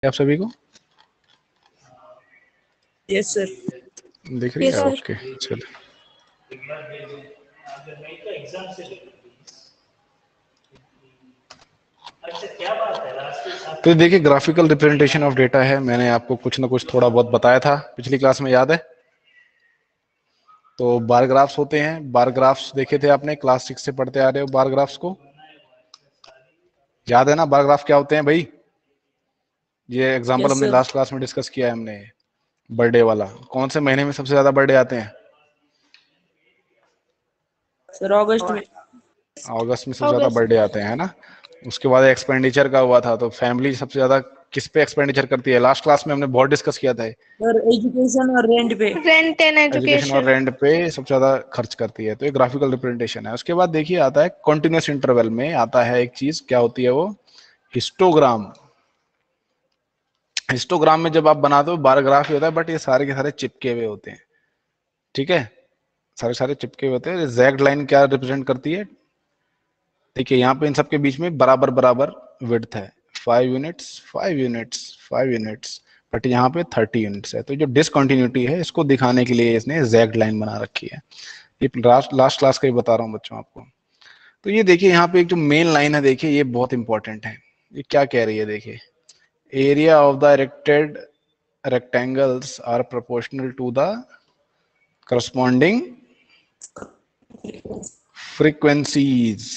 आप सभी को यस सर। दिख रही यस है? सर। ओके चलो। तो देखिए ग्राफिकल रिप्रेजेंटेशन ऑफ डेटा है। मैंने आपको कुछ ना कुछ थोड़ा बहुत बताया था पिछली क्लास में, याद है? तो बार ग्राफ्स होते हैं। बार ग्राफ्स देखे थे आपने, क्लास 6 से पढ़ते आ रहे हो बार ग्राफ्स को, याद है ना? बार ग्राफ क्या होते हैं भाई? ये एग्जांपल यस हमने सर। लास्ट क्लास में डिस्कस किया है हमने। बर्थडे वाला, कौन से महीने में सबसे ज्यादा बर्थडे आते हैं? सर अगस्त में। अगस्त में सबसे ज्यादा अगस्त। बर्थडे आते हैं, है ना? उसके बाद एक्सपेंडिचर का हुआ था, तो फैमिली सबसे ज्यादा किस पे एक्सपेंडिचर करती है? लास्ट क्लास में हमने बहुत डिस्कस किया था। सर एजुकेशन और रेंट पे। रेंट एंड एजुकेशन और एजुकेशन। रेंट पे सबसे ज्यादा खर्च करती है। तो ये ग्राफिकल रिप्रेजेंटेशन है। उसके बाद देखिए आता है कॉन्टिन्यूस इंटरवल में आता है एक चीज, क्या होती है वो? हिस्टोग्राम। हिस्टोग्राम में जब आप बनाते हो बार ग्राफ ही होता है, बट ये सारे के सारे चिपके हुए होते हैं, ठीक है? सारे सारे चिपके हुए होते हैं। जैग्ड लाइन क्या रिप्रेजेंट करती है? देखिए यहाँ पे इन सबके बीच में बराबर बराबर विड्थ है, 5 यूनिट्स 5 यूनिट्स 5 यूनिट्स, बट यहाँ पे 30 यूनिट्स है। तो जो डिसकंटिन्यूटी है इसको दिखाने के लिए इसने जैग्ड लाइन बना रखी है। ये लास्ट क्लास का ही बता रहा हूँ बच्चों आपको। तो ये देखिए यहाँ पे एक जो मेन लाइन है, देखिए ये बहुत इंपॉर्टेंट है। ये क्या कह रही है? देखिए, area of the erected rectangles are proportional to the corresponding frequencies।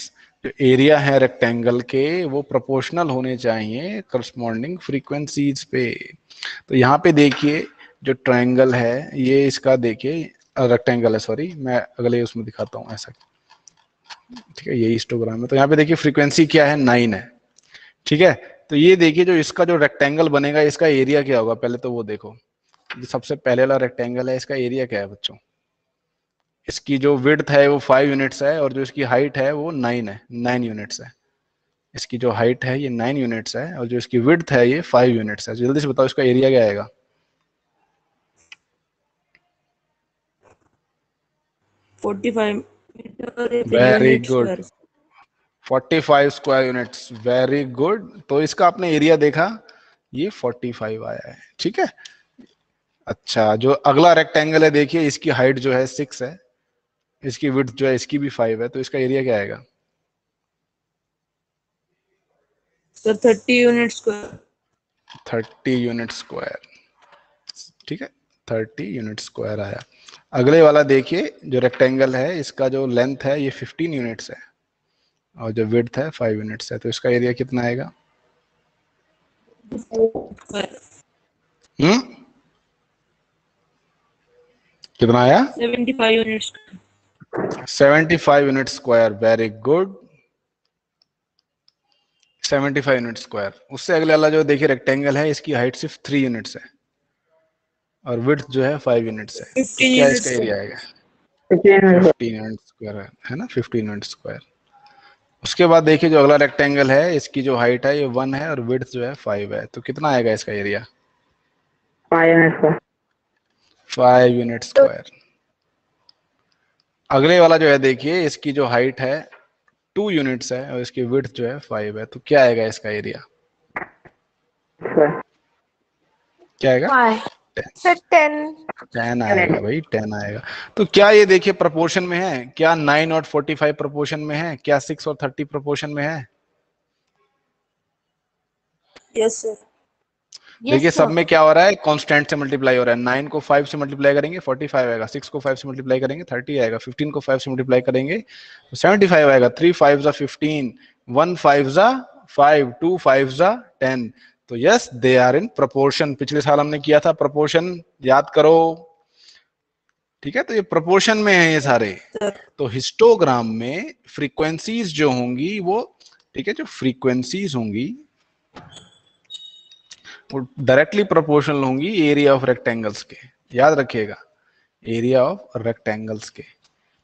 जो एरिया है रेक्टेंगल के वो प्रोपोर्शनल होने चाहिए करस्पॉन्डिंग फ्रीक्वेंसीज पे। तो यहाँ पे देखिए जो ट्रायंगल है ये इसका देखिए रेक्टेंगल है, सॉरी मैं अगले उसमें दिखाता हूँ ऐसा, ठीक है? यही हिस्टोग्राम है। तो यहाँ पे देखिए फ्रीक्वेंसी क्या है? 9 है, ठीक है? तो ये देखिए जो इसका जो रेक्टेंगल बनेगा इसका एरिया क्या होगा? पहले तो वो देखो, जो सबसे पहले वाला रेक्टेंगल है इसका एरिया क्या है बच्चों? इसकी जो विड्थ है वो 5 यूनिट्स है और जो इसकी हाइट है वो 9 है, 9 यूनिट्स है। इसकी जो हाइट है ये 9 यूनिट्स है और जो इसकी विड्थ है ये 5 यूनिट्स है। जल्दी से बताओ इसका एरिया क्या आएगा? 45 very unit good, square. 45 square units, very good. तो इसका आपने एरिया देखा, ये 45 आया है, ठीक है? अच्छा, जो अगला रेक्टेंगल है देखिए इसकी हाइट जो है 6 है, इसकी विड्थ जो है इसकी भी 5 है, तो इसका एरिया क्या आएगा? Sir 30 unit square. 30 unit square, ठीक है? 30 यूनिट स्क्वायर आया। अगले वाला देखिए जो रेक्टेंगल है इसका जो लेंथ है ये 15 यूनिट्स है और जो विड्थ है 5 यूनिट्स है, तो इसका एरिया कितना आएगा? कितना आया? 75 units. 75 unit square, very good, 75 unit square. उससे अगले वाला जो देखिए रेक्टेंगल है इसकी हाइट सिर्फ 3 यूनिट्स है और विड्थ जो है 5 यूनिट्स है, तो 15 क्या इसका यूनिट्स। एरिया आएगा? 15 यूनिट स्क्वायर है ना, 15 यूनिट स्क्वायर। उसके बाद देखिए जो अगला रेक्टेंगल है इसकी जो हाइट है ये 1 है और विड्थ जो है 5 है, तो कितना आएगा इसका एरिया? 5 unit square. अगले वाला जो है देखिए इसकी जो हाइट है 2 यूनिट्स है और इसकी विड्थ जो है 5 है, तो क्या आएगा इसका एरिया? क्या आएगा? सर 10। 10 आएगा भाई, 10 आएगा। तो क्या ये देखिए प्रोपोर्शन में है? क्या 9 और 45 प्रोपोर्शन में है? क्या 6 और 30 प्रोपोर्शन में है? Yes sir. देखिए सब में क्या हो रहा है? कांस्टेंट से मल्टीप्लाई हो रहा है। 9 को 5 से मल्टीप्लाई करेंगे 45 आएगा, 6 को 5 से मल्टीप्लाई करेंगे 30 आएगा, 15 को 5 से मल्टीप्लाई करेंगे तो 75 आएगा। 3 5 जा 15, 1 5 जा 5, 2 5 जा 10। तो yes they are in proportion. पिछले साल हमने किया था प्रोपोर्शन, याद करो, ठीक है? तो ये प्रोपोर्शन में है ये सारे। तो हिस्टोग्राम में फ्रीक्वेंसीज जो होंगी वो, ठीक है, जो फ्रीक्वेंसीज होंगी वो डायरेक्टली प्रोपोर्शनल होंगी एरिया ऑफ रेक्टेंगल्स के, याद रखिएगा, एरिया ऑफ रेक्टेंगल्स के।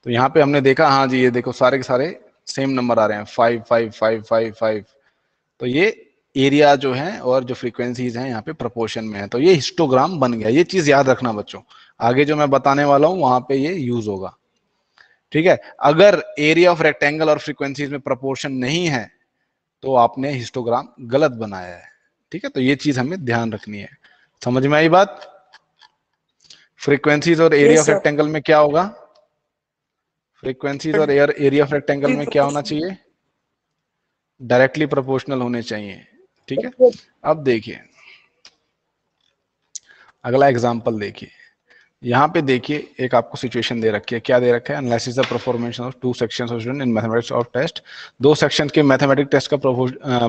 तो यहाँ पे हमने देखा, हाँ जी, ये देखो सारे के सारे सेम नंबर आ रहे हैं, 5 5 5 5 5। तो ये एरिया जो है और जो फ्रीक्वेंसीज हैं यहाँ पे प्रोपोर्शन में है, तो ये हिस्टोग्राम बन गया। ये चीज याद रखना बच्चों, आगे जो मैं बताने वाला हूँ वहां पे ये यूज होगा, ठीक है? अगर एरिया ऑफ रेक्टेंगल और फ्रीक्वेंसीज में प्रोपोर्शन नहीं है तो आपने हिस्टोग्राम गलत बनाया है, ठीक है, तो ये चीज हमें ध्यान रखनी है। समझ में आई बात? फ्रीक्वेंसीज और area Yes, of sir. Rectangle में क्या होगा? फ्रीक्वेंसीज और एरिया ऑफ रेक्टेंगल में क्या होना चाहिए? डायरेक्टली प्रोपोर्शनल होने चाहिए। ठीक है, अब देखिए अगला एग्जांपल देखिए। यहाँ पे देखिए एक आपको सिचुएशन दे रखी है। क्या दे रखा है? Analysis the performance of two sections of student in mathematics of test. दो सेक्शन के मैथमेटिक्स टेस्ट का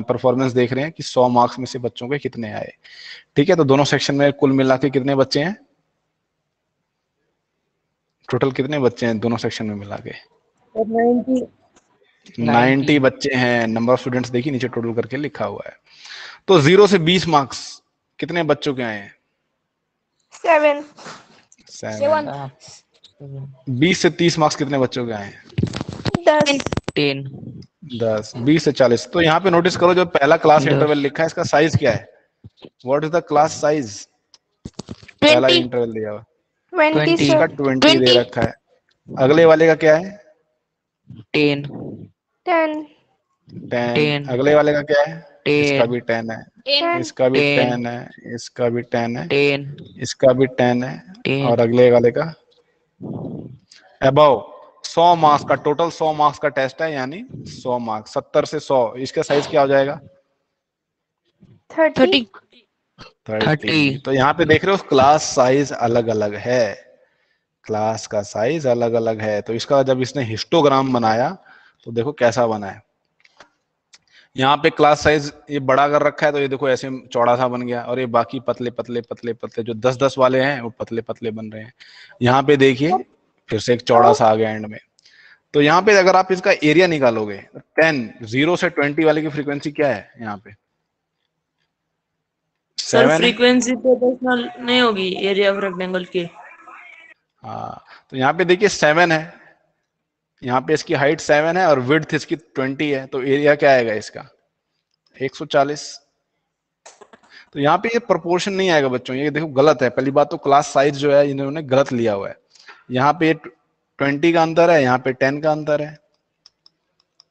परफॉर्मेंस देख रहे हैं कि 100 मार्क्स में से बच्चों के कितने आए। ठीक है, तो दोनों सेक्शन में कुल मिला के कितने बच्चे हैं? टोटल कितने बच्चे हैं दोनों सेक्शन में मिला के? 90 बच्चे हैं। नंबर ऑफ स्टूडेंट्स देखिए नीचे टोटल करके लिखा हुआ है। तो 0 से 20 मार्क्स कितने बच्चों के आए हैं? 7. 7। 20 से 30 मार्क्स कितने बच्चों के आए हैं? 10. 10। 20 से 40। तो यहाँ पे नोटिस करो जो पहला क्लास इंटरवल लिखा है इसका साइज क्या है? What is the class size? पहला इंटरवल दिया हुआ 20, इसका sir. 20 दे रखा है। अगले वाले का क्या है? 10. 10। अगले वाले का क्या है? इसका भी 10 है। 10. इसका भी 10 है। इसका भी 10 है। इसका भी 10 है। और अगले वाले का अबव 100 मार्क्स का टोटल 100 मार्क्स का टेस्ट है, यानी 100 मार्क्स 70 से 100 इसका साइज क्या हो जाएगा? 30. 30। तो यहाँ पे देख रहे हो क्लास साइज अलग अलग है। क्लास का साइज अलग अलग है। तो इसका जब इसने हिस्टोग्राम बनाया तो देखो कैसा बना है। यहाँ पे क्लास साइज ये बड़ा कर रखा है तो ये देखो ऐसे चौड़ा सा बन गया, और ये बाकी पतले पतले पतले पतले जो 10-10 वाले हैं वो पतले पतले बन रहे हैं। यहाँ पे देखिए फिर से एक चौड़ा सा आ गया एंड में। तो यहाँ पे अगर आप इसका एरिया निकालोगे तो 0 से 20 वाले की फ्रीक्वेंसी क्या है? यहाँ पे सर 7 है। फ्रीक्वेंसी प्रोपोर्शनल नहीं होगी एरिया ऑफ रेक्टेंगल की। हाँ, तो यहाँ पे देखिए 7 है। यहाँ पे इसकी हाइट 7 है और विड्थ इसकी 20 है। तो एरिया क्या आएगा इसका? 140। तो यहाँ पे ये प्रोपोर्शन नहीं आएगा बच्चों, ये देखो गलत है। पहली बात तो क्लास साइज जो है इन्होंने गलत लिया हुआ है। यहाँ पे 20 का अंतर है, यहाँ पे 10 का अंतर है,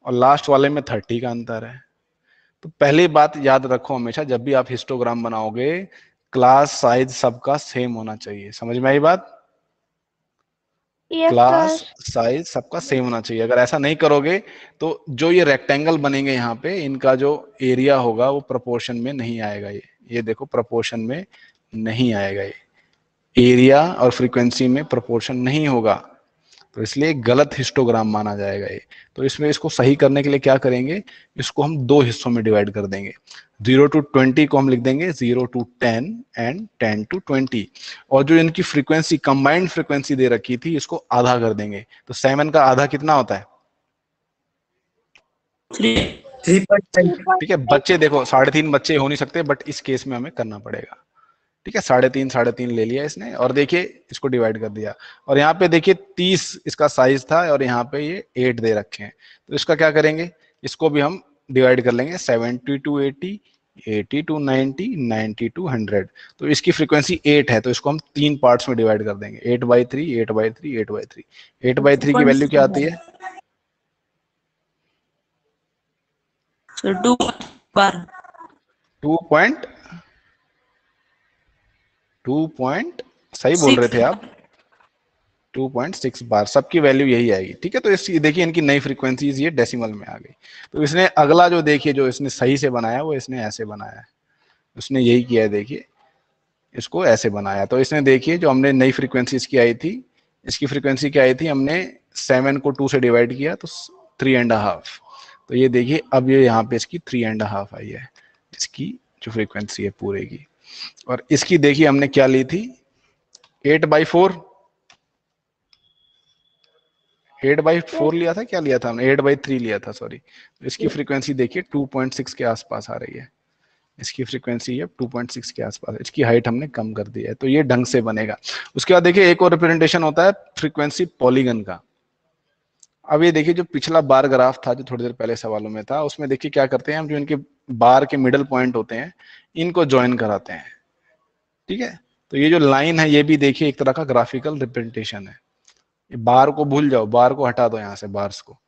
और लास्ट वाले में 30 का अंतर है। तो पहली बात याद रखो हमेशा जब भी आप हिस्टोग्राम बनाओगे क्लास साइज सबका सेम होना चाहिए। समझ में आई बात? Yes, class sir. साइज सबका सेम होना चाहिए। अगर ऐसा नहीं करोगे तो जो ये रेक्टेंगल बनेंगे यहाँ पे इनका जो एरिया होगा वो प्रोपोर्शन में नहीं आएगा। ये देखो प्रोपोर्शन में नहीं आएगा। ये एरिया और फ्रीक्वेंसी में प्रोपोर्शन नहीं होगा, तो इसलिए गलत हिस्टोग्राम माना जाएगा ये। तो इसमें इसको सही करने के लिए क्या करेंगे, इसको हम दो हिस्सों में डिवाइड कर देंगे। 0 to 20 को हम लिख देंगे 0 to 10 एंड 10 to 20, और जो इनकी फ्रीक्वेंसी कंबाइंड फ्रीक्वेंसी दे रखी थी इसको आधा कर देंगे। तो 7 का आधा कितना होता है? 3.5। ठीक है, बच्चे देखो 3.5 बच्चे हो नहीं सकते, बट इस केस में हमें करना पड़ेगा। ठीक है, 3.5 ले लिया इसने, और देखिए इसको डिवाइड कर दिया। और यहाँ पे देखिए 30 इसका साइज था और यहाँ पे ये 8 दे रखे हैं। तो इसका क्या करेंगे, इसको भी हम डिवाइड कर लेंगे 70 to 80, 80 to 90, 90 to 100। तो इसकी फ्रीक्वेंसी 8 है, तो इसको हम 3 पार्ट्स में डिवाइड कर देंगे, 8/3, 8/3, 8/3। 8/3 की वैल्यू क्या आती है? सर 2 बार 2 सही बोल रहे थे आप, 2.6 बार। सबकी वैल्यू यही आएगी। ठीक है, तो इस देखिए इनकी नई फ्रीक्वेंसीज ये डेसिमल में आ गई। तो इसने अगला जो देखिए जो इसने सही से बनाया वो इसने ऐसे बनाया है। उसने यही किया है, देखिए इसको ऐसे बनाया। तो इसने देखिए जो हमने नई फ्रीक्वेंसी इसकी आई थी, इसकी फ्रीक्वेंसी क्या आई थी, हमने 7 को 2 से डिवाइड किया तो 3.5। तो ये देखिए अब ये यहाँ पे इसकी 3.5 आई है, इसकी जो फ्रीक्वेंसी है पूरे की। और इसकी देखिए हमने क्या ली थी, 8/4, 8/4 लिया था। क्या लिया था हमने? 8/3 लिया था, सॉरी। तो इसकी फ्रीक्वेंसी देखिए 2.6 के आसपास आ रही है। इसकी फ्रीक्वेंसी है 2.6 के आसपास, इसकी हाइट हमने कम कर दी है। तो ये ढंग से बनेगा। उसके बाद देखिए एक और रिप्रेजेंटेशन होता है फ्रीक्वेंसी पॉलीगन का। अब ये देखिए जो पिछला बार ग्राफ था जो थोड़ी देर पहले सवालों में था, उसमें देखिए क्या करते हैं हम, जो इनके बार के मिडल पॉइंट होते हैं इनको ज्वाइन कराते हैं। ठीक है, तो ये जो लाइन है ये भी देखिए एक तरह का ग्राफिकल रिप्रेजेंटेशन है। बार को भूल जाओ, बार को हटा दो यहाँ से, बार्स को।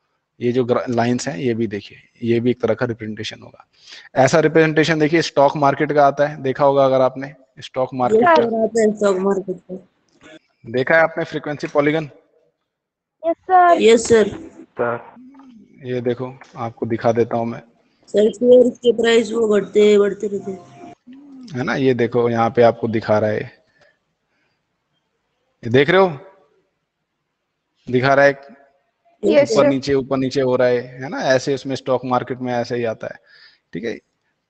ये जो लाइंस हैं ये भी देखिए, ये भी एक तरह का रिप्रेजेंटेशन होगा। ऐसा रिप्रेजेंटेशन देखिए स्टॉक मार्केट का आता है, देखा होगा अगर आपने स्टॉक मार्केट ये का सर आता है स्टॉक मार्केट का। देखा है आपने, frequency polygon. Yes, sir. Yes sir. ये देखो आपको दिखा देता हूं मैं, सर शेयर के प्राइस वो बढ़ते रहते हैं। है ना। ये देखो यहाँ पे आपको दिखा रहा है, ये देख रहे हो, दिखा रहा है Yes, sir. ऊपर नीचे हो रहा है ना। ऐसे इसमें स्टॉक मार्केट में ऐसे ही आता है, ठीक है।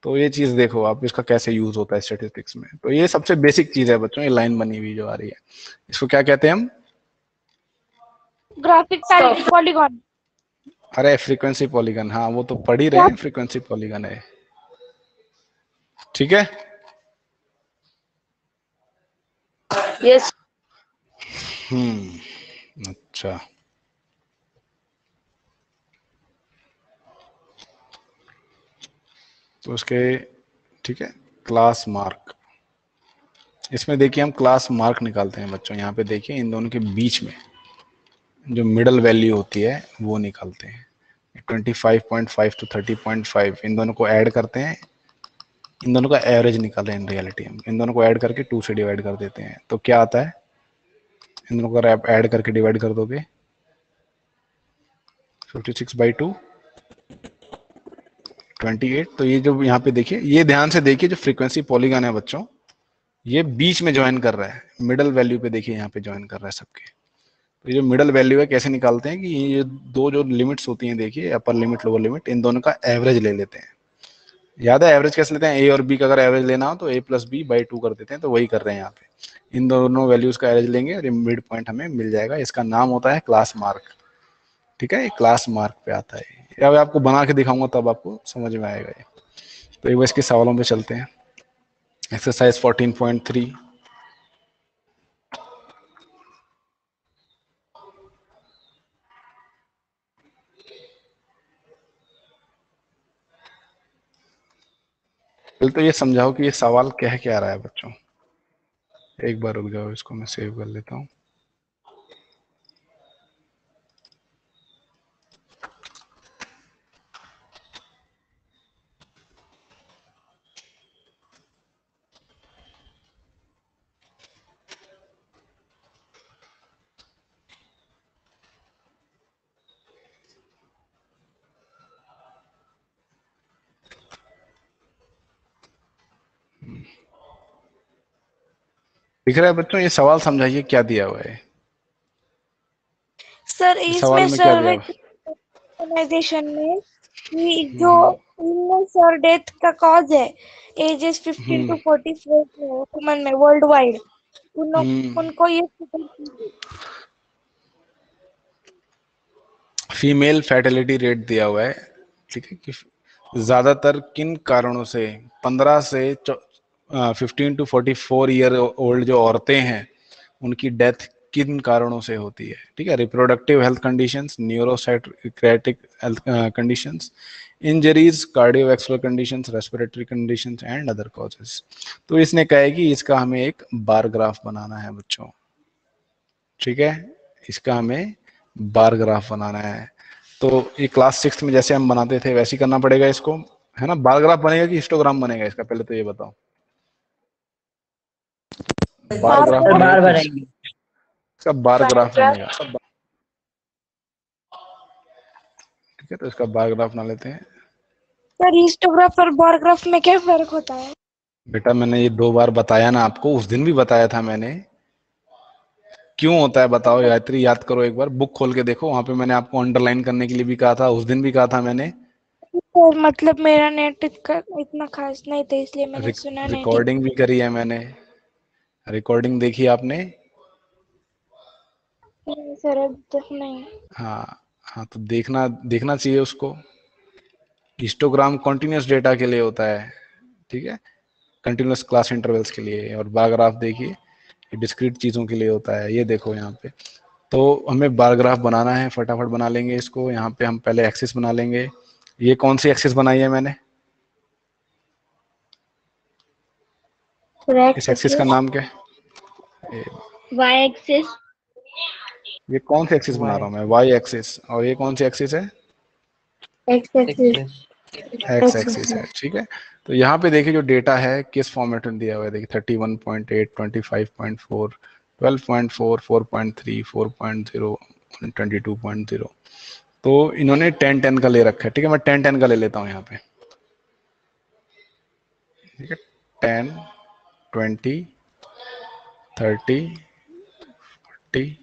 तो ये चीज देखो आप, इसका कैसे यूज होता है स्टेटिस्टिक्स में। तो ये सबसे बेसिक चीज है बच्चों, ये लाइन बनी हुई जो आ रही है, इसको क्या कहते हैं हम? Graphic polygon. अरे फ्रीक्वेंसी पॉलीगन, हाँ वो तो पढ़ ही रहे हैं, फ्रीक्वेंसी पॉलीगन है, ठीक है। यस। अच्छा, तो उसके, ठीक है, क्लास मार्क, इसमें देखिए हम क्लास मार्क निकालते हैं बच्चों। यहाँ पे देखिए इन दोनों के बीच में जो मिडल वैल्यू होती है वो निकालते हैं। 25.5 to 30.5, इन दोनों को ऐड करते हैं, इन दोनों का एवरेज निकालें। इन रियलिटी हम इन दोनों को ऐड करके 2 से डिवाइड कर देते हैं, तो क्या आता है? इन दोनों को अगर आप ऐड करके डिवाइड कर दोगे 56/2 28। तो ये जो यहाँ पे देखिए, ये ध्यान से देखिए, जो फ्रीक्वेंसी पॉलीगन है बच्चों, ये बीच में ज्वाइन कर रहा है, मिडल वैल्यू पे देखिए यहाँ पे ज्वाइन कर रहा है सबके। तो ये जो मिडल वैल्यू है कैसे निकालते हैं कि ये दो जो लिमिट्स होती हैं देखिए, अपर लिमिट लोअर लिमिट, इन दोनों का एवरेज ले लेते हैं। याद है एवरेज कैसे लेते हैं? ए और बी का अगर एवरेज लेना हो तो a+b/2 कर देते हैं, तो वही कर रहे हैं यहाँ पे। इन दोनों वैल्यूज का एवरेज लेंगे और मिड पॉइंट हमें मिल जाएगा। इसका नाम होता है क्लास मार्क, ठीक है। ये क्लास मार्क पे आता है। अब आपको बना के दिखाऊंगा तब आपको समझ में आएगा ये। तो एक बार इसके सवालों पे चलते हैं। एक्सरसाइज 14.3, पहले तो ये समझाओ कि ये सवाल कह क्या रहा है बच्चों। एक बार रुक जाओ, इसको मैं सेव कर लेता हूँ। दिख रहा है बच्चों? ये सवाल समझाइए क्या दिया हुआ है। सर इस इसमें सवाल में क्या दिया सर्वे हुआ है? ऑर्गेनाइजेशन में कि जो इलनेस और डेथ का कॉज है एजेस 15 to 44 में वुमन में वर्ल्ड वाइड, उनको ये फीमेल फैटेलिटी रेट दिया हुआ है, ठीक है, कि ज्यादातर किन कारणों से 15 से 15 to 44 ईयर ओल्ड जो औरतें हैं उनकी डेथ किन कारणों से होती है, ठीक है। Reproductive health conditions, neuropsychiatric health conditions, injuries, cardiovascular conditions, respiratory conditions and other causes. तो इसने कहा है कि इसका हमें एक बार ग्राफ बनाना है बच्चों, ठीक है। इसका हमें बार ग्राफ बनाना है। तो ये क्लास 6 में जैसे हम बनाते थे वैसे ही करना पड़ेगा इसको, है ना। बार ग्राफ बनेगा कि हिस्टोग्राम बनेगा इसका, पहले तो ये बताओ। बार ग्राफ बनेगा बार कि बनाएंगे। इसका बार ग्राफ बनेगा, ठीक है। तो इसका बार ग्राफ बना लेते हैं। सर हिस्टोग्राफ और बार ग्राफ में क्या फर्क होता है? बेटा मैंने ये 2 बार बताया ना आपको, उस दिन भी बताया था मैंने। क्यों होता है बताओ गायत्री, याद करो एक बार, बुक खोल के देखो, वहां पे मैंने आपको अंडरलाइन करने के लिए भी कहा था, उस दिन भी कहा था मैंने। सर मतलब मेरा नेट इतना खास नहीं था इसलिए मैंने सुना नहीं ठीक। रिकॉर्डिंग भी करी है मैंने, रिकॉर्डिंग देखी आपने? नहीं सर अब तक नहीं। हाँ हाँ, तो देखना देखना चाहिए उसको। हिस्टोग्राम कॉन्टिन्यूस डेटा के लिए होता है, ठीक है, कंटिन्यूस क्लास इंटरवल्स के लिए। और बार ग्राफ देखिए डिस्क्रीट चीजों के लिए होता है। ये देखो यहाँ पे, तो हमें बार ग्राफ बनाना है, फटाफट बना लेंगे इसको। यहाँ पे हम पहले एक्सिस बना लेंगे। ये कौन सी एक्सिस बनाई है मैंने? इस एक्सिस का नाम क्या है? Y axis. ये कौन सी एक्सिस बना रहा हूँ मैं? Y axis. और ये कौन सी एक्सिस है? एक्स एक्सिस एक्स एक्सिस है, ठीक है। तो यहाँ पे देखिए जो डेटा है किस फॉर्मेट में दिया हुआ है, देखिए 31.8, 25.4, 12.4, 4.3, 4.0, 22.0। तो इन्होंने 10-10 का ले रखा है, ठीक है। मैं 10-10 का ले लेता हूँ यहाँ पे, ठीक है। 10, 20, 30, 40,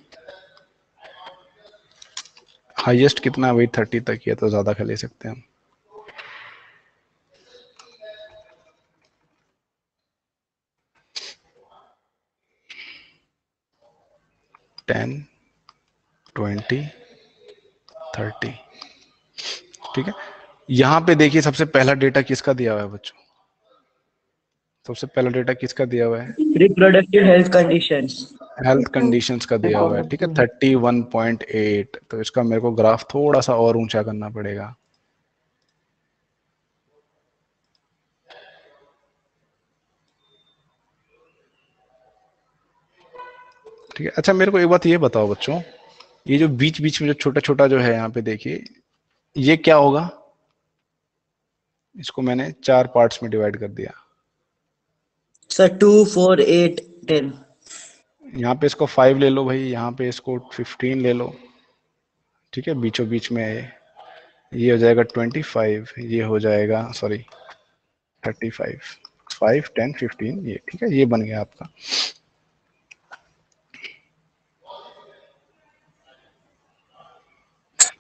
हाईएस्ट कितना है, वही 30 तक ही है, तो ज्यादा का ले सकते हैं हम। 10, 20, 30, ठीक है। यहाँ पे देखिए सबसे पहला डेटा किसका दिया हुआ है बच्चों, सबसे पहला डेटा किसका दिया हुआ है, reproductive health conditions. Health conditions का दिया हुआ है, ठीक है। 31.8। तो इसका मेरे को ग्राफ थोड़ा सा और ऊंचा करना पड़ेगा, ठीक है। अच्छा मेरे को एक बात ये बताओ बच्चों, ये जो बीच बीच में जो छोटा छोटा जो है यहाँ पे देखिए, ये क्या होगा, इसको मैंने 4 पार्ट्स में डिवाइड कर दिया। सर 2, 4, 8, 10। यहाँ पे इसको 5 ले लो भाई, यहाँ पे इसको 15 ले लो, ठीक है। बीचों बीच में ये हो जाएगा 25, ये हो जाएगा सॉरी 35, 5, 10, 15, ये ठीक है, ये बन गया आपका।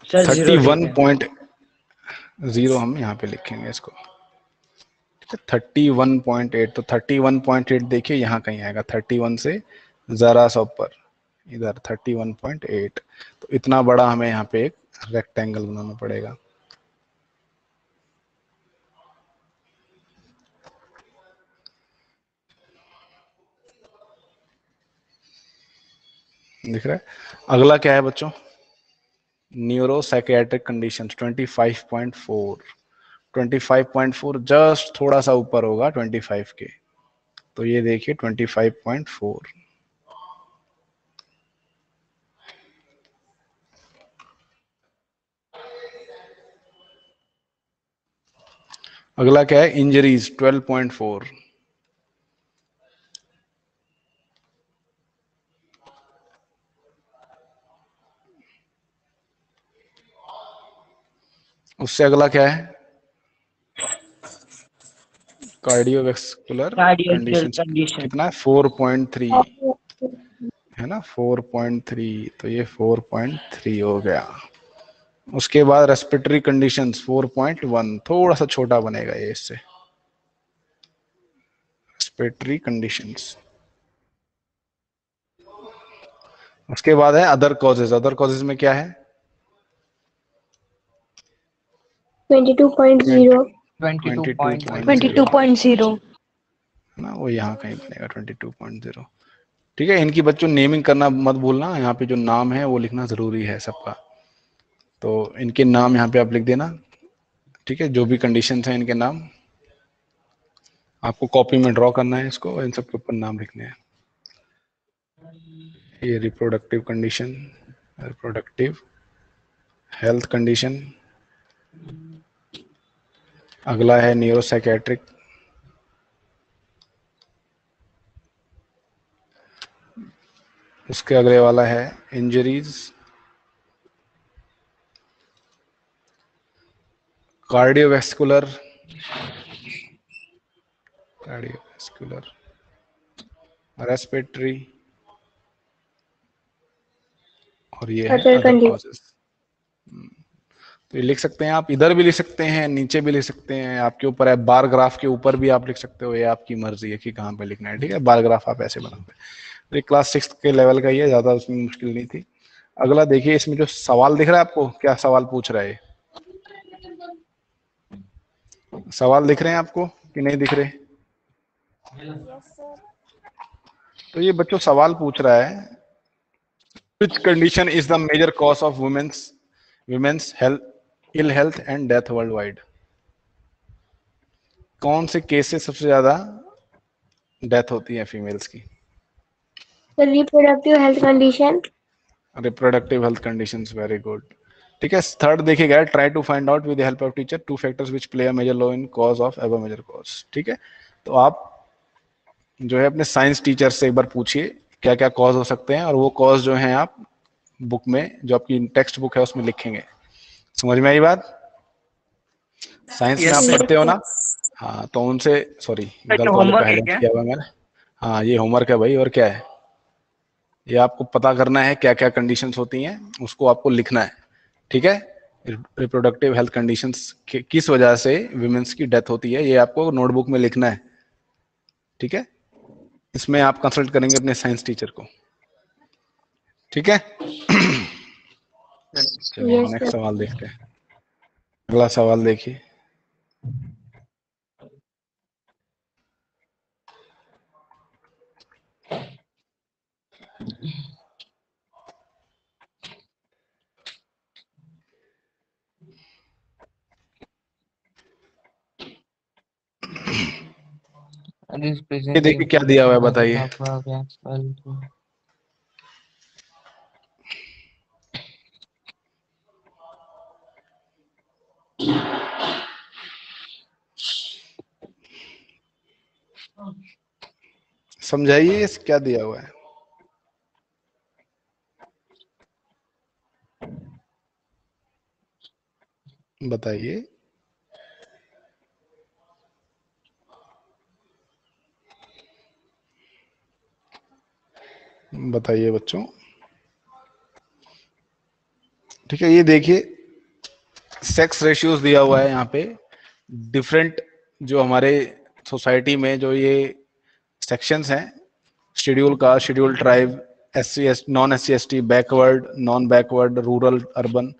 सर 31.0 हम यहाँ पे लिखेंगे इसको, 31.8। तो 31.8 देखिए यहाँ कहीं आएगा, 31 से जरा सा ऊपर इधर 31.8। तो इतना बड़ा हमें यहाँ पे एक रेक्टेंगल बनाना पड़ेगा। दिख रहा है। अगला क्या है बच्चों, न्यूरो साइकियाट्रिक कंडीशंस 25.4। 25.4 जस्ट थोड़ा सा ऊपर होगा 25 के, तो ये देखिए 25.4। अगला क्या है, इंजरीज 12.4। उससे अगला क्या है, कार्डियोवैस्कुलर कंडीशन कंडीशन। कितना है, 4.3 है ना, 4.3। तो ये 4.3 हो गया। उसके बाद रेस्पिरेटरी कंडीशंस 4.1, थोड़ा सा छोटा बनेगा ये इससे, रेस्पिरेटरी कंडीशंस। उसके बाद है अदर कॉजेज। अदर कॉजेज में क्या है, 22.0 22.0 ना, वो यहाँ कहीं बनेगा 22.0, ठीक है। इनकी बच्चों नेमिंग करना मत भूलना, यहाँ पे जो नाम है वो लिखना जरूरी है सबका। तो इनके नाम यहाँ पे आप लिख देना, ठीक है। जो भी कंडीशंस हैं इनके नाम आपको कॉपी में ड्रॉ करना है, इसको इन सब के ऊपर नाम लिखने हैं। ये reproductive condition, reproductive health condition. अगला है न्यूरोसाइकियाट्रिक, उसके अगले वाला है इंजरीज, कार्डियोवैस्कुलर, कार्डियोवैस्कुलर, रेस्पिरेटरी, और ये है अदर कॉजेस। तो ये लिख सकते हैं आप, इधर भी लिख सकते हैं, नीचे भी लिख सकते हैं, आपके ऊपर है। बार ग्राफ के ऊपर भी आप लिख सकते हो, ये आपकी मर्जी है कि कहाँ पे लिखना है, ठीक है। बार ग्राफ आप ऐसे बनाते हैं। तो ये क्लास 6 के लेवल का ही है, ज्यादा उसमें मुश्किल नहीं थी। अगला देखिए, इसमें जो सवाल दिख रहा है आपको, क्या सवाल पूछ रहा है, सवाल दिख रहे हैं आपको कि नहीं दिख रहे? Yes sir. तो ये बच्चों सवाल पूछ रहा है, which condition is the major cause of women's health ill health and death worldwide? कौन से केसेस सबसे ज्यादा डेथ होती है फीमेल्स की? The reproductive health condition. Reproductive health conditions, very good. ठीक है। थर्ड देखिएगा, try to find out with the help of teacher two factors which play a major role in cause of ever major cause. ठीक है, तो आप जो है अपने साइंस टीचर से एक बार पूछिए क्या क्या कॉज हो सकते हैं, और वो कॉज जो है आप बुक में, जो आपकी टेक्स्ट बुक है उसमें लिखेंगे। समझ में आई बात? साइंस में आप Yes, sir. पढ़ते हो ना? हाँ, तो उनसे, सॉरी गलत वाले होमवर्क पे है हाईलाइट क्या? किया हुआ मैंने। हाँ, ये होमवर्क है भाई, और क्या है, ये आपको पता करना है क्या क्या कंडीशंस होती हैं, उसको आपको लिखना है। ठीक है, रिप्रोडक्टिव हेल्थ कंडीशंस किस वजह से विमेंस की डेथ होती है, ये आपको नोटबुक में लिखना है। ठीक है, इसमें आप कंसल्ट करेंगे अपने साइंस टीचर को। ठीक है, चलिए Yes, नेक्स्ट sir. सवाल देखते हैं। अगला सवाल देखिए। ये देखिए क्या दिया हुआ है, बताइए। समझाइए इस क्या दिया हुआ है, बताइए। बताइए बच्चों। ठीक है, ये देखिए सेक्स रेशियोज दिया हुआ है यहाँ पे। डिफरेंट जो हमारे सोसाइटी में जो ये सेक्शंस हैं, schedule caste, schedule tribe, SC non SC ST, backward, non backward, rural, urban,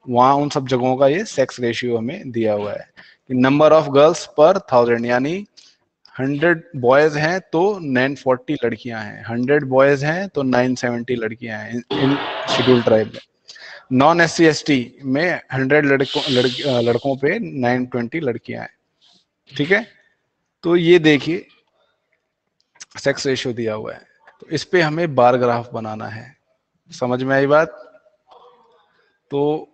वहाँ उन सब जगहों का ये सेक्स रेशियो हमें दिया हुआ है कि नंबर ऑफ गर्ल्स पर 1000, यानी 100 बॉयज हैं तो 940 लड़कियां हैं, 100 बॉयज हैं तो 970 लड़कियां हैं इन शेड्यूल ट्राइब में। नॉन SC ST में 100 लड़कों पे 920 लड़कियां हैं। ठीक है, तो ये देखिए सेक्स रेशियो दिया हुआ है, तो इस पे हमें बार ग्राफ बनाना है। समझ में आई बात? तो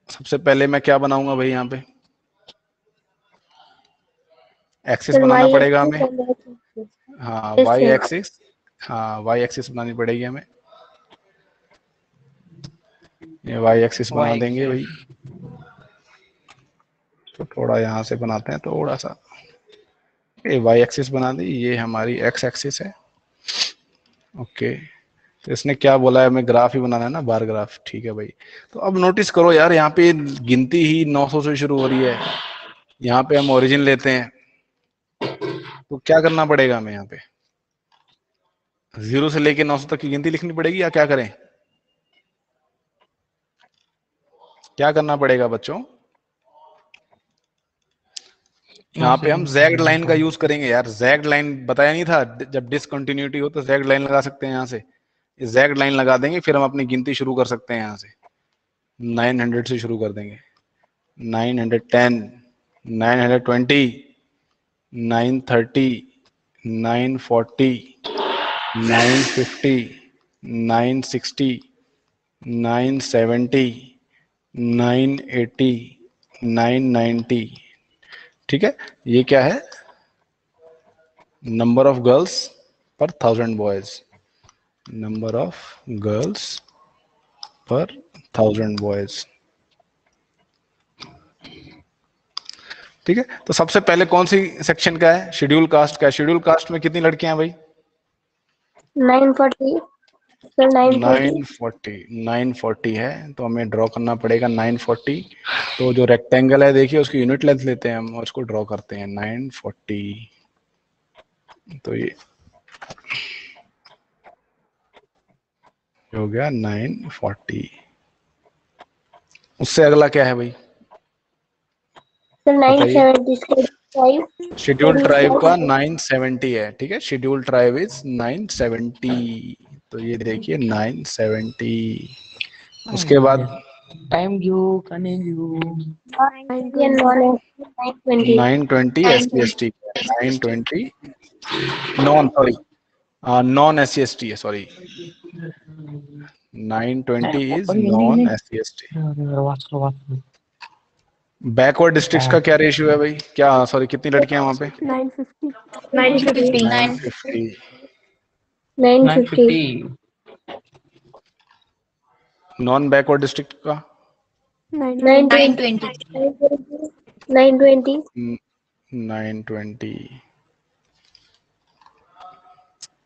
सबसे पहले मैं क्या बनाऊंगा भाई, यहाँ पे एक्सिस Sir, बनाना y पड़ेगा axis हमें। and x axis. हाँ, Yes, वाई sir. एक्सिस, हाँ वाई एक्सिस बनानी पड़ेगी हमें। ये वाई एक्सिस बना देंगे भाई, तो थोड़ा यहाँ से बनाते हैं थोड़ा सा। ये वाई एक्सिस बना दी, ये हमारी एक्स एक्सिस है। ओके, तो इसने क्या बोला है, हमें ग्राफ ही बनाना है ना, बार ग्राफ। ठीक है भाई, तो अब नोटिस करो यार, यहाँ पे गिनती ही 900 से शुरू हो रही है। यहाँ पे हम ओरिजिन लेते हैं, तो क्या करना पड़ेगा हमें, यहाँ पे 0 से लेके 900 तक की गिनती लिखनी पड़ेगी, या क्या करें, क्या करना पड़ेगा बच्चों? यहाँ पे हम जैग्ड लाइन का यूज करेंगे यार। जैग्ड लाइन बताया नहीं था, जब डिसकंटिन्यूटी हो तो जैग्ड लाइन लगा सकते हैं यहाँ से। जैग्ड लाइन लगा देंगे, फिर हम अपनी गिनती शुरू कर सकते हैं यहाँ से। 900 से शुरू कर देंगे, 910, 920, 930, 940, 950, 960, 970, 980, 990। ठीक है, ये क्या है, नंबर ऑफ गर्ल्स पर 1000 बॉयज, नंबर ऑफ गर्ल्स पर 1000 बॉयज। ठीक है, तो सबसे पहले कौन सी सेक्शन का है, शेड्यूल कास्ट का है। शेड्यूल कास्ट में कितनी लड़कियां हैं भाई? 940. Sir, 940. 940 है, तो हमें ड्रॉ करना पड़ेगा 940। तो जो रेक्टेंगल है देखिए, उसकी यूनिट लेंथ लेते हैं हम और उसको ड्रॉ करते हैं 940। तो ये हो गया 940। उससे अगला क्या है भाई, Sir, 970. शेड्यूल ट्राइब का 970 है। ठीक है, शेड्यूल ट्राइब इज 970, तो ये देखिए 970। उसके बाद टाइम गिव करने give 920 SC ST, 920 non, sorry non SC ST है, sorry 920 is non SC/ST। Backward districts का क्या रेशियो है भाई, क्या सॉरी कितनी लड़कियां वहां पे? 950 950 950। 950 नॉन बैकवर्ड डिस्ट्रिक्ट का 920 920 920।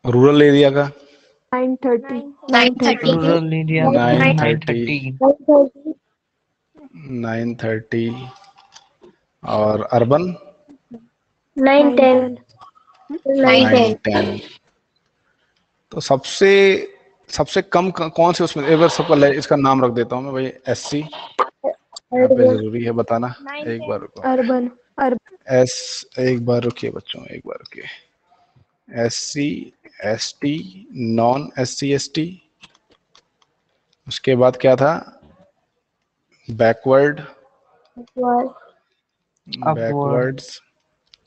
रूरल एरिया का 930 930 रूरल एरिया 930 930 930 और अर्बन 910 910 910। तो सबसे सबसे कम कौन से उसमें, एक बार सबका इसका नाम रख देता हूँ मैं भाई, SC यहाँ पे जरूरी है बताना। एक बार रुको, अर्बन एक बार रुकिए बच्चों, एक बार रुकिए। SC ST नॉन SC/ST, उसके बाद क्या था? बैकवर्ड, बैकवर्ड्स,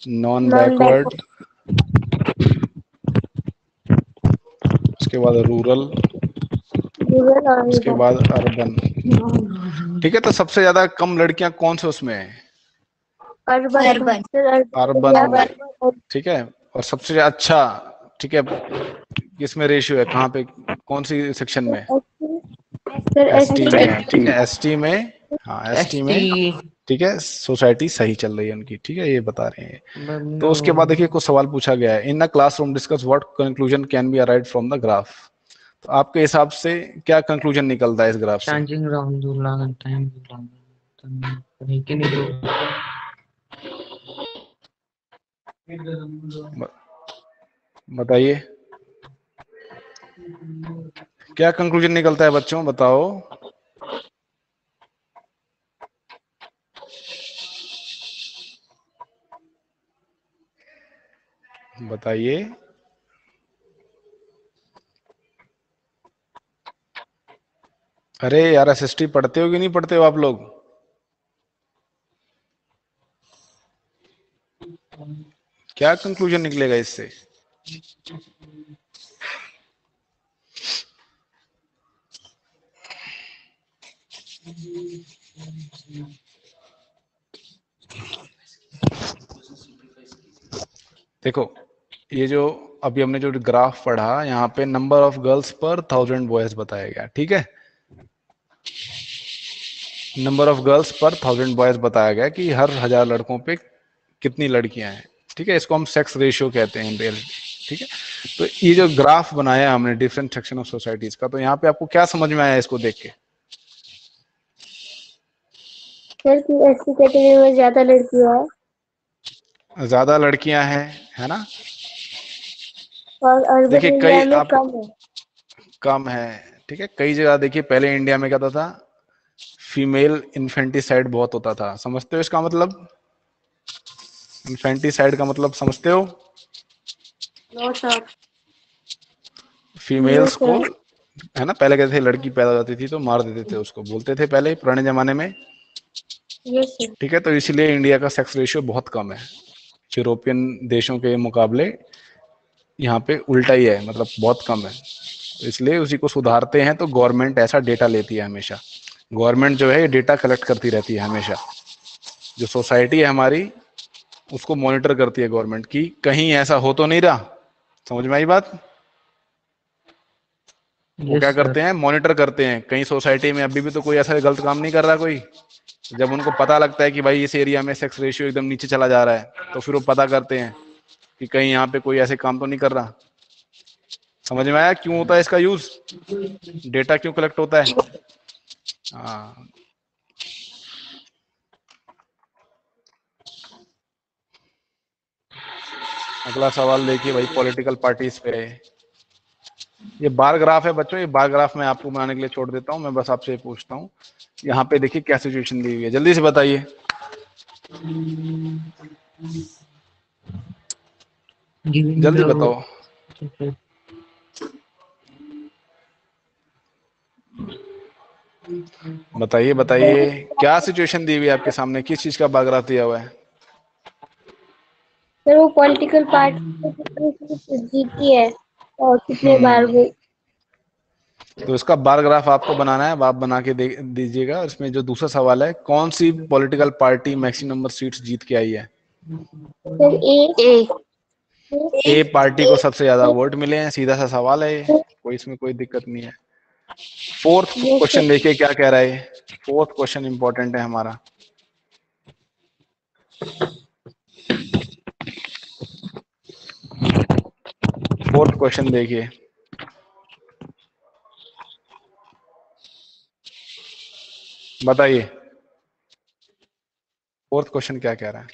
नॉन बैकवर्ड, उसके बाद रूरल, उसके बाद अर्बन। ठीक है, तो सबसे ज्यादा कम लड़कियां कौन से उसमें है? Urban urban. ठीक है, और सबसे अच्छा, ठीक है, किसमें रेशियो है, कहाँ पे, कौन सी सेक्शन में? ST में। ठीक है, ST में, हाँ ST में। ठीक है, सोसाइटी सही चल रही है उनकी, ठीक है, ये बता रहे हैं। तो उसके बाद देखिए कुछ सवाल पूछा गया है, in a classroom discuss what conclusion can be arrived from the graph. तो आपके हिसाब से क्या कंक्लूजन निकलता है इस ग्राफ से? बताइए क्या कंक्लूजन निकलता है बच्चों, बताओ। बताइए। अरे यार SST पढ़ते हो कि नहीं पढ़ते हो आप लोग? क्या कंक्लूजन निकलेगा इससे? देखो, ये जो अभी हमने जो ग्राफ पढ़ा, यहाँ पे नंबर ऑफ गर्ल्स पर 1000 बॉयज बताया गया, ठीक है। नंबर ऑफ गर्ल्स पर 1000 बॉयज बताया गया कि हर 1000 लड़कों पे कितनी लड़कियां हैं, ठीक है। इसको हम सेक्स रेशियो कहते हैं इन रियलिटी, ठीक है। तो ये जो ग्राफ बनाया हमने डिफरेंट सेक्शन ऑफ सोसाइटीज का, तो यहाँ पे आपको क्या समझ में आया इसको देख के? सर की SC कैटेगरी में ज्यादा लड़कियां है ज्यादा लड़कियां हैं, है ना। और अर्बन देखिए इंडिया कई में आप कम है। कम है, ठीक है। कई जगह देखिए, पहले इंडिया में क्या होता था, फीमेल इन्फेंटिसाइड बहुत होता था। समझते हो इसका मतलब? इन्फेंटिसाइड का मतलब समझते हो? नो सर फीमेल्स को, है ना, पहले कहते थे लड़की पैदा हो जाती थी तो मार देते थे उसको, बोलते थे पहले पुराने जमाने में, यस सर। ठीक है। तो इसलिए इंडिया का सेक्स रेशियो बहुत कम है, यूरोपियन देशों के मुकाबले यहाँ पे उल्टा ही है, मतलब बहुत कम है। तो इसलिए उसी को सुधारते हैं, तो गवर्नमेंट ऐसा डेटा लेती है हमेशा। गवर्नमेंट जो है ये डेटा कलेक्ट करती रहती है हमेशा, जो सोसाइटी है हमारी उसको मॉनिटर करती है गवर्नमेंट की, कहीं ऐसा हो तो नहीं रहा। समझ में आई बात? वो क्या करते हैं, मॉनिटर करते हैं, कहीं सोसाइटी में अभी भी तो कोई ऐसा गलत काम नहीं कर रहा कोई। जब उनको पता लगता है कि भाई इस एरिया में सेक्स रेशियो एकदम नीचे चला जा रहा है, तो फिर वो पता करते हैं कि कहीं यहाँ पे कोई ऐसे काम तो नहीं कर रहा। समझ में आया क्यों होता है इसका यूज, डेटा क्यों कलेक्ट होता है? हाँ। अगला सवाल देखिए भाई, पॉलिटिकल पार्टीज पे। ये बार ग्राफ है बच्चों, ये बार ग्राफ मैं आपको बनाने के लिए छोड़ देता हूँ, मैं बस आपसे ये पूछता हूँ, यहाँ पे देखिए क्या सिचुएशन दी हुई है, जल्दी से बताइए। जल्दी बताओ, बताइए बताइए, क्या सिचुएशन दी हुई है आपके सामने, किस चीज का बार ग्राफ दिया हुआ है? सर वो पॉलिटिकल पार्टी जीती है और कितने बार वो तो इसका बार ग्राफ आपको बनाना है, आप बना के दीजिएगा। इसमें जो दूसरा सवाल है, कौन सी political party maximum number seats जीत के आई है? सर ए। ए पार्टी को सबसे ज्यादा वोट मिले हैं, सीधा सा सवाल है ये, कोई इसमें कोई दिक्कत नहीं है। फोर्थ क्वेश्चन देखिए क्या कह रहा है। फोर्थ क्वेश्चन इंपॉर्टेंट है हमारा। फोर्थ क्वेश्चन देखिए, बताइए फोर्थ क्वेश्चन क्या कह रहा है?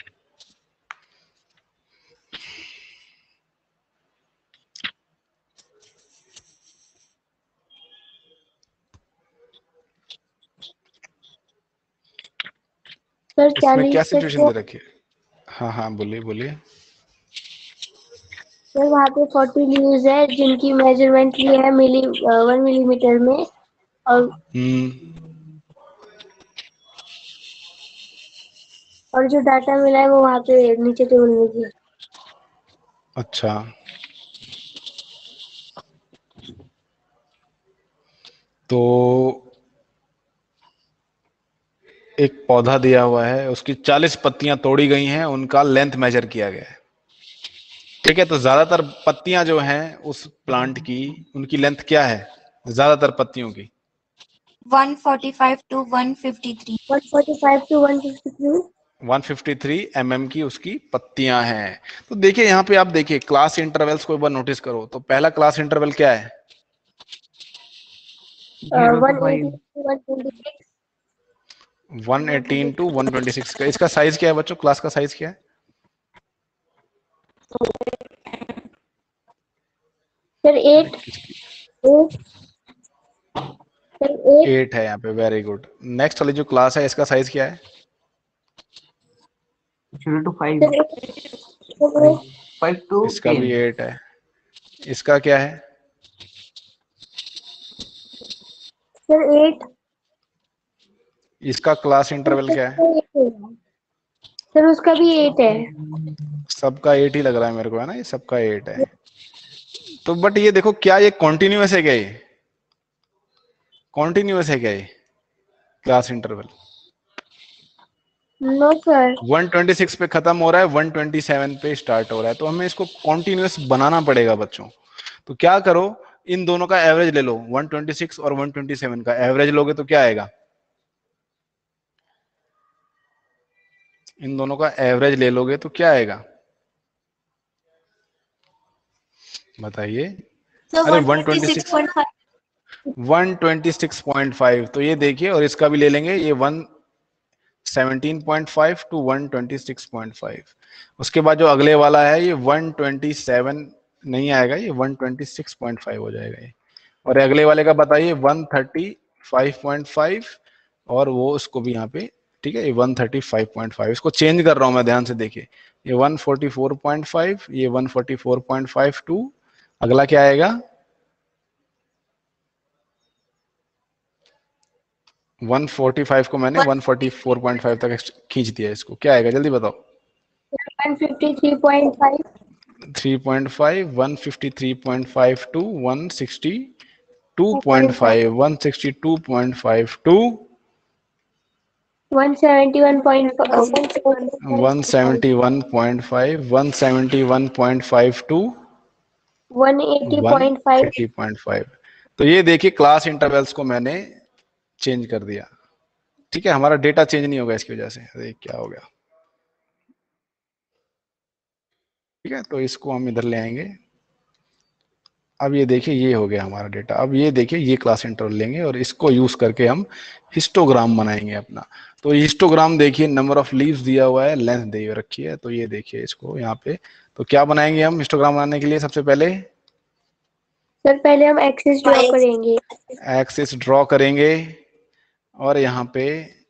सर इसमें क्या 40 से सिचुएशन दे रखी है? हाँ हाँ बोलिए बोलिए। सर वहाँ पे 40 लीव्स है जिनकी मेजरमेंट ली है 1 मिलीमीटर में, और जो डाटा मिला है वो वहाँ पे नीचे टेबल में दिया। अच्छा, तो एक पौधा दिया हुआ है, उसकी 40 पत्तियां तोड़ी गई हैं, उनका लेंथ मेजर किया गया है। ठीक है, तो ज्यादातर पत्तियां जो हैं उस प्लांट की, उनकी लेंथ क्या है ज्यादातर पत्तियों की? 145 to 153. 145 to 153। 153 की उसकी पत्तियां हैं। तो देखिए यहाँ पे आप देखिए क्लास इंटरवल्स को एक बार नोटिस करो। तो पहला क्लास इंटरवल क्या है? 118 to 126 का। इसका साइज क्या है बच्चों? क्लास का साइज क्या है? सर 8 8 है यहाँ पे, वेरी गुड। नेक्स्ट वाली जो क्लास है इसका साइज क्या है? 0 to 5. 5 to इसका 10. भी 8 है। इसका क्या है? सर 8। इसका क्लास इंटरवल क्या है? सर उसका भी 8 है। सबका 8 ही लग रहा है मेरे को, है ना? ये सबका 8 है। तो बट ये देखो, क्या ये कॉन्टिन्यूअस है क्या? ये कॉन्टिन्यूअस है क्या ये क्लास इंटरवल? No sir. 126 पे खत्म हो रहा है, 127 पे स्टार्ट हो रहा है, तो हमें इसको कॉन्टिन्यूअस बनाना पड़ेगा बच्चों। तो क्या करो, इन दोनों का एवरेज ले लो, 126 और 127 का एवरेज लोगे तो क्या आएगा? इन दोनों का एवरेज ले लोगे तो क्या आएगा बताइए? So अरे 126.5. 126.5, तो ये देखिए, और इसका भी ले लेंगे, ये 117.5 to 126.5। उसके बाद जो अगले वाला है ये 127 नहीं आएगा, ये 126.5 हो जाएगा ये। और अगले वाले का बताइए 135.5, और वो उसको भी यहाँ पे, ठीक है, ये 135.5। इसको चेंज कर रहा हूं मैं, ध्यान से देखिए, ये 144.5, ये 144.52। अगला क्या आएगा? 145 को मैंने 144.5 तक खींच दिया, इसको क्या आएगा जल्दी बताओ? 153.5। 3.5, 153.5 to 162.5, 162.5 to 171.5। 171.5, 171.5 to 180.5। 180.5। तो ये देखिए क्लास इंटरवल्स को मैंने चेंज कर दिया। ठीक है, हमारा डेटा चेंज नहीं होगा इसकी वजह से। अरे क्या हो गया? ठीक है, तो इसको हम इधर ले आएंगे। अब ये देखिए, ये हो गया हमारा डेटा। अब ये देखिए, ये क्लास इंटरवल लेंगे और इसको यूज करके हम हिस्टोग्राम बनाएंगे अपना। तो हिस्टोग्राम देखिए, नंबर ऑफ लीव्स दिया हुआ है, लेंथ दी रखी है, तो ये देखिए इसको यहाँ पे। तो क्या बनाएंगे हम हिस्टोग्राम बनाने के लिए? सबसे पहले सर पहले हम एक्सिस ड्रॉ करेंगे। एक्सिस ड्रॉ करेंगे, और यहाँ पे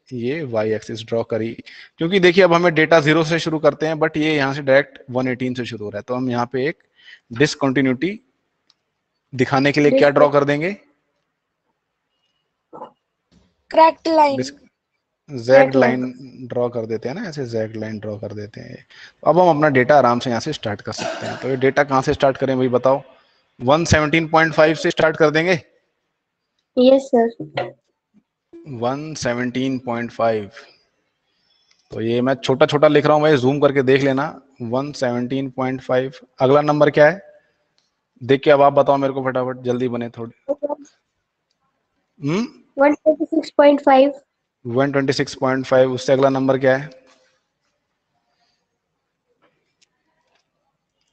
ये वाई एक्सिस ड्रॉ करी। क्योंकि देखिए अब हमें डेटा 0 से शुरू करते हैं, बट ये यहाँ से डायरेक्ट 118 से शुरू हो रहा है, तो हम यहाँ पे एक डिसकंटिन्यूटी दिखाने के लिए क्या ड्रॉ कर देंगे? Cracked line. Zag line draw कर देते हैं ना, ऐसे जैग लाइन ड्रॉ कर देते हैं। अब हम अपना डेटा आराम से यहाँ से स्टार्ट कर सकते हैं। तो ये डेटा कहाँ से स्टार्ट करें भाई बताओ? 117.5 से स्टार्ट कर देंगे। Yes, sir. 117.5। तो ये मैं छोटा छोटा लिख रहा हूँ भाई, जूम करके देख लेना। 117.5। अगला नंबर क्या है देख के अब आप बताओ मेरे को फटाफट, जल्दी बने थोड़े। 126.5. 126.5। उससे अगला नंबर क्या है?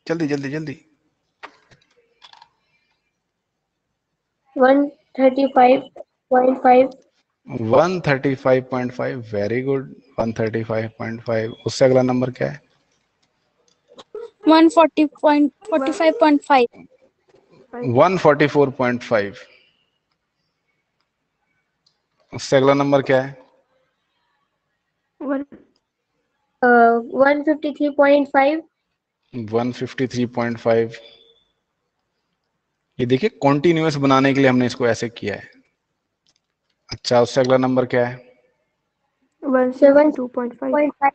जल्दी जल्दी जल्दी। 135.5. 135.5। Very good. 135.5। उससे अगला नंबर क्या है? 140.45.5। 144.5। उससे अगला नंबर क्या है? 153.5. 153.5। ये देखिए कॉन्टिन्यूअस बनाने के लिए हमने इसको ऐसे किया है। अच्छा, उससे अगला नंबर क्या है? 172.5.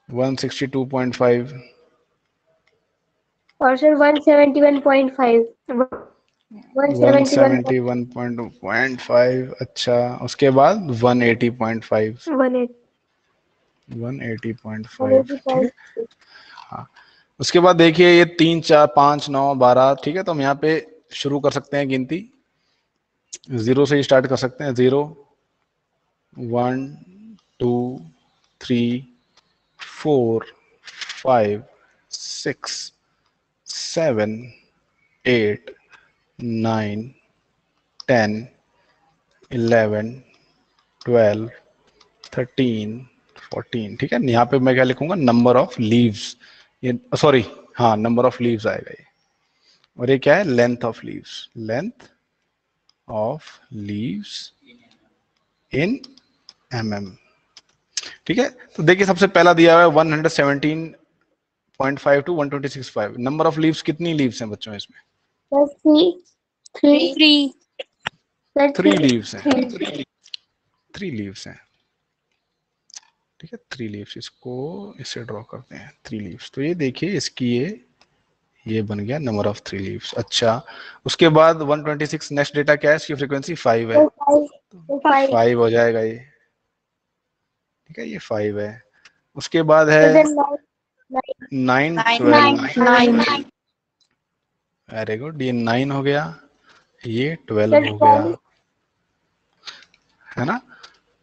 162.5। और सर 171.5. 171.5। अच्छा, उसके बाद 180.5। 180.5। ठीक है। हाँ, उसके बाद देखिए ये 3 4 5 9 12। ठीक है, तो हम यहाँ पे शुरू कर सकते हैं गिनती, 0 से ही स्टार्ट कर सकते हैं। 0 1 2 3 4 5 6 7 8 9 10 11 12 13 14। ठीक है, यहाँ पे मैं क्या लिखूंगा? Number of leaves. ये सॉरी, हाँ, नंबर ऑफ लीव्स आएगा ये। और ये क्या है? Length of leaves. Length of leaves in mm। ठीक है, तो देखिए सबसे पहला दिया हुआ है 117.5 टू 126.5। नंबर ऑफ लीव्स, कितनी लीव्स हैं बच्चों इसमें? Three. 3 लीव्स हैं। 3 लीव्स हैं। ठीक है, 3 लीव्स। इसको इससे ड्रॉ करते हैं 3 लीव्स। तो ये देखिए इसकी ये बन गया नंबर ऑफ 3 लीव्स। अच्छा, उसके बाद 126 नेक्स्ट डेटा क्या है? इसकी फ्रीक्वेंसी 5 है, 5 हो जाएगा ये। ठीक है, ये 5 है। उसके बाद है 9 12। वेरी गुड, ये 9 हो गया, ये 12 हो गया, है ना।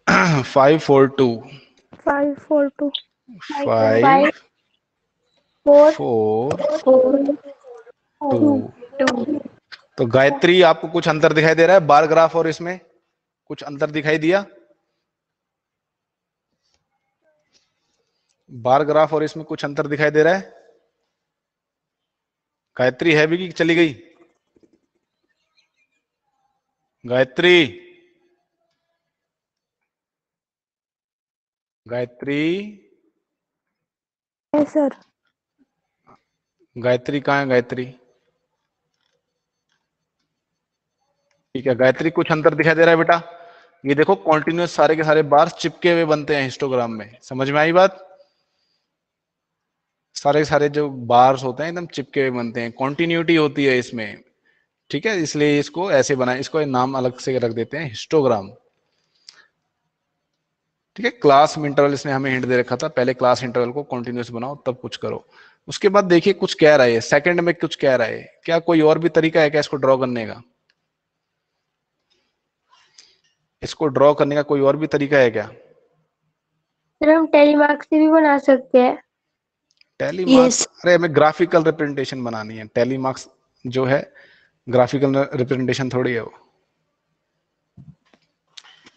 5 4 2। 542. 5 4 2। तो गायत्री, आपको कुछ अंतर दिखाई दे रहा है बार ग्राफ और इसमें? कुछ अंतर दिखाई दिया? बार ग्राफ और इसमें कुछ अंतर दिखाई दे रहा है? गायत्री है भी कि चली गई? गायत्री, गायत्री, सर. गायत्री कहाँ है? गायत्री, ठीक है। गायत्री, कुछ अंतर दिखाई दे रहा है बेटा? ये देखो कॉन्टिन्यूस सारे के सारे बार चिपके हुए बनते हैं हिस्टोग्राम में। समझ में आई बात? सारे के सारे जो बार्स होते हैं एकदम चिपके हुए बनते हैं, कॉन्टिन्यूटी होती है इसमें। ठीक है, इसलिए इसको ऐसे बनाए, इसको नाम अलग से रख देते हैं हिस्टोग्राम। ठीक है, क्लास इंटरवल इसने हमें हिंट दे रखा था, पहले क्लास इंटरवल को कॉन्टिन्यूस बनाओ तब कुछ करो। उसके बाद देखिए कुछ कह रहा है सेकंड में, कुछ कह रहा है। क्या कोई और भी तरीका है क्या इसको ड्रॉ करने का? इसको ड्रॉ करने का कोई और भी तरीका है क्या? सर हम टेलीमार्क से भी बना सकते हैं. टेलीमार्क्स? अरे हमें ग्राफिकल रिप्रेजेंटेशन बनानी है। टेलीमार्क्स जो है ग्राफिकल रिप्रेजेंटेशन थोड़ी है वो।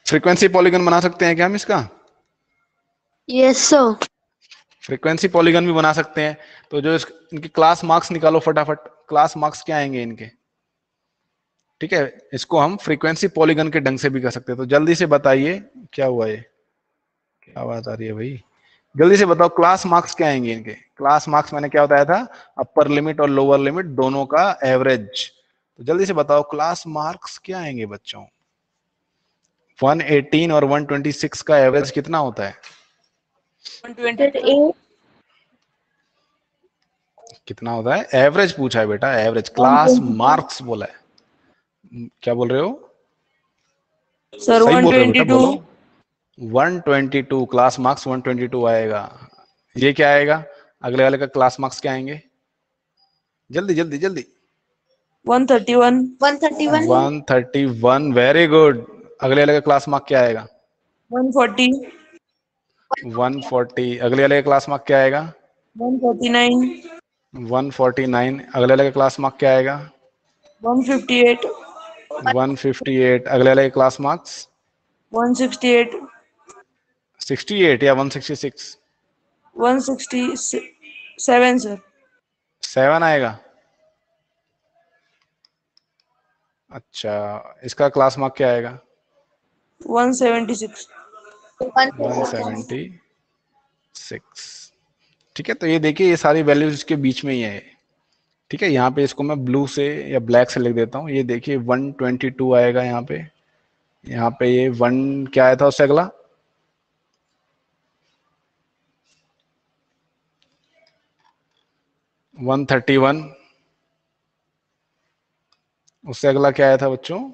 फ्रीक्वेंसी पॉलीगन बना सकते हैं क्या हम इसका? Yes sir. फ्रीक्वेंसी पॉलीगन भी बना सकते हैं। तो जो इनके क्लास मार्क्स निकालो फटाफट। क्लास मार्क्स क्या आएंगे इनके? ठीक है, इसको हम फ्रीक्वेंसी पॉलीगन के ढंग से भी कर सकते हैं। तो जल्दी से बताइए क्या हुआ ये? क्या आवाज आ रही है भाई? जल्दी से बताओ क्लास मार्क्स क्या आएंगे इनके? क्लास मार्क्स मैंने क्या बताया था? अपर लिमिट और लोअर लिमिट दोनों का एवरेज। तो जल्दी से बताओ क्लास मार्क्स क्या आएंगे बच्चों? 118 और 126 का एवरेज कितना होता है? 120। कितना होता है? एवरेज पूछा है बेटा, एवरेज। क्लास मार्क्स बोला है। क्या बोल रहे हो? सर सही बोल रहे हो बेटा, 122 बोलो। 122 क्लास मार्क्स 122 आएगा। ये क्या आएगा? अगले वाले का क्लास मार्क्स क्या आएंगे? जल्दी जल्दी जल्दी। 131 131, वेरी गुड। अगले वाले का क्लास मार्क क्या आएगा? 140 140। अगले वाले का क्लास मार्क क्या आएगा? 149 149। अगले वाले का क्लास मार्क क्या आएगा? 158 158। अगले वाले का क्लास मार्क्स 168 68 या 166? 167 सर। 7 आएगा। अच्छा, इसका क्लास मार्क क्या आएगा? 176 176। ठीक है, तो ये देखिए ये सारी वैल्यूज इसके बीच में ही है। ठीक है, यहाँ पे इसको मैं ब्लू से या ब्लैक से लिख देता हूँ। ये देखिए 122 आएगा यहाँ पे। यहाँ पे ये 1 क्या आया था उससे अगला? 131। उससे अगला क्या आया था बच्चों?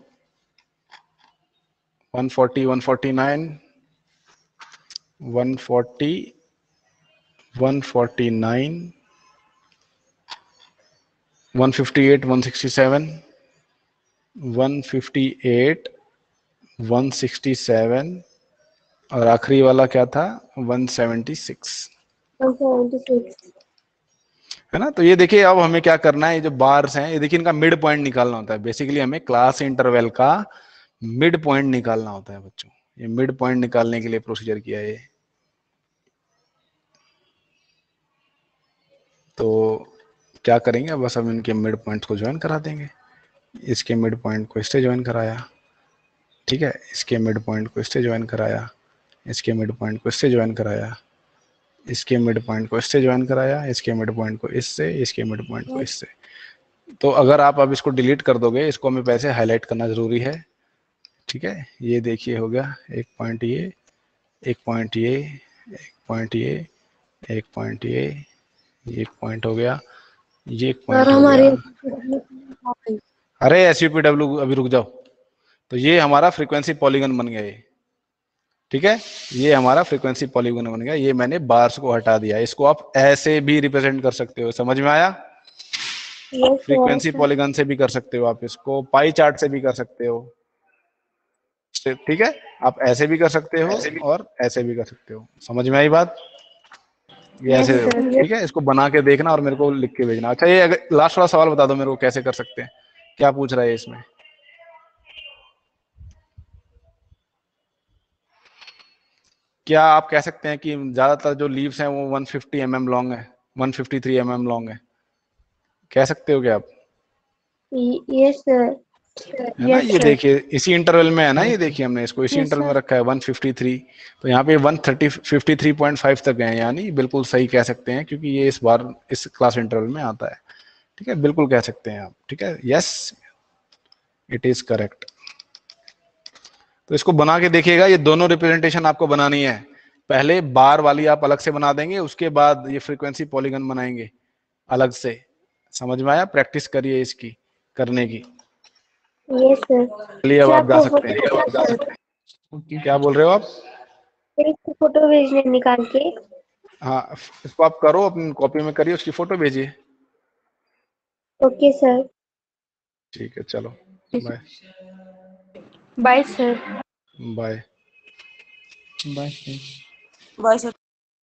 140, 149, 140, 149, 158, 167, 158, 167 और आखिरी वाला क्या था? 176। 176। है ना? तो ये देखिए अब हमें क्या करना है, ये जो बार्स हैं ये देखिए इनका मिड पॉइंट निकालना होता है। बेसिकली हमें क्लास इंटरवल का मिड पॉइंट निकालना होता है बच्चों। ये मिड पॉइंट निकालने के लिए प्रोसीजर किया है। तो क्या करेंगे, बस हम इनके मिड पॉइंट्स को ज्वाइन करा देंगे। इसके मिड पॉइंट को इससे ज्वाइन कराया, ठीक है, इसके मिड पॉइंट को इससे ज्वाइन कराया, इसके मिड पॉइंट को इससे ज्वाइन कराया, इसके मिड पॉइंट को इससे ज्वाइन कराया, इसके मिड पॉइंट को इससे, इसके मिड पॉइंट को इससे। तो अगर आप अब इसको डिलीट कर दोगे, इसको हमें वैसे हाईलाइट करना जरूरी है। ठीक है, ये देखिए हो गया एक पॉइंट ये, एक पॉइंट ये, एक पॉइंट ये, एक पॉइंट ये एक पॉइंट हो गया, ये एक पॉइंट हो हमारे गया। अरे SUPW अभी रुक जाओ। तो ये हमारा फ्रीक्वेंसी पॉलीगन बन गया ये। ठीक है, ये हमारा फ्रीक्वेंसी पॉलीगन बन गया। ये मैंने बार्स को हटा दिया। इसको आप ऐसे भी रिप्रेजेंट कर सकते हो। समझ में आया? फ्रीक्वेंसी पॉलीगन से भी कर सकते हो आप, इसको पाई चार्ट से भी कर सकते हो। ठीक है, आप ऐसे भी कर सकते हो और ऐसे भी कर सकते हो। समझ में आई बात? ये ऐसे हो। ठीक है, इसको बना के देखना और मेरे को लिख के भेजना। अच्छा, ये अगर लास्ट वाला सवाल बता दो मेरे को, कैसे कर सकते हैं? क्या पूछ रहा है इसमें? क्या आप कह सकते हैं कि ज्यादातर जो लीव्स हैं वो 150 mm लॉन्ग है, 153 mm लॉन्ग है? कह सकते हो क्या आप? Yes sir. है ना, ये देखिए इसी इंटरवल में है ना, ये देखिए हमने इसको इसी इंटरवल में रखा है 153। तो यहाँ पे 153.5 तक है, यानी बिल्कुल सही कह सकते हैं, क्योंकि ये इस बार इस क्लास इंटरवल में आता है। ठीक है, बिल्कुल कह सकते हैं आप। ठीक है, यस, इट इज करेक्ट। तो इसको बना के देखिएगा। ये दोनों रिप्रेजेंटेशन आपको बनानी है। पहले बार वाली आप अलग से बना देंगे, उसके बाद ये फ्रीक्वेंसी पॉलीगन बनाएंगे अलग से। समझ में आया? प्रैक्टिस करिए इसकी करने की। Yes sir. चलिए अब आप जा सकते हैं। क्या बोल रहे हो आप? फोटो भेजने निकाल के। हाँ, इसको आप करो, अपनी कॉपी में करिए, उसकी फोटो भेजिए। Okay sir. ठीक है, चलो bye. Bye sir. Bye. Bye sir.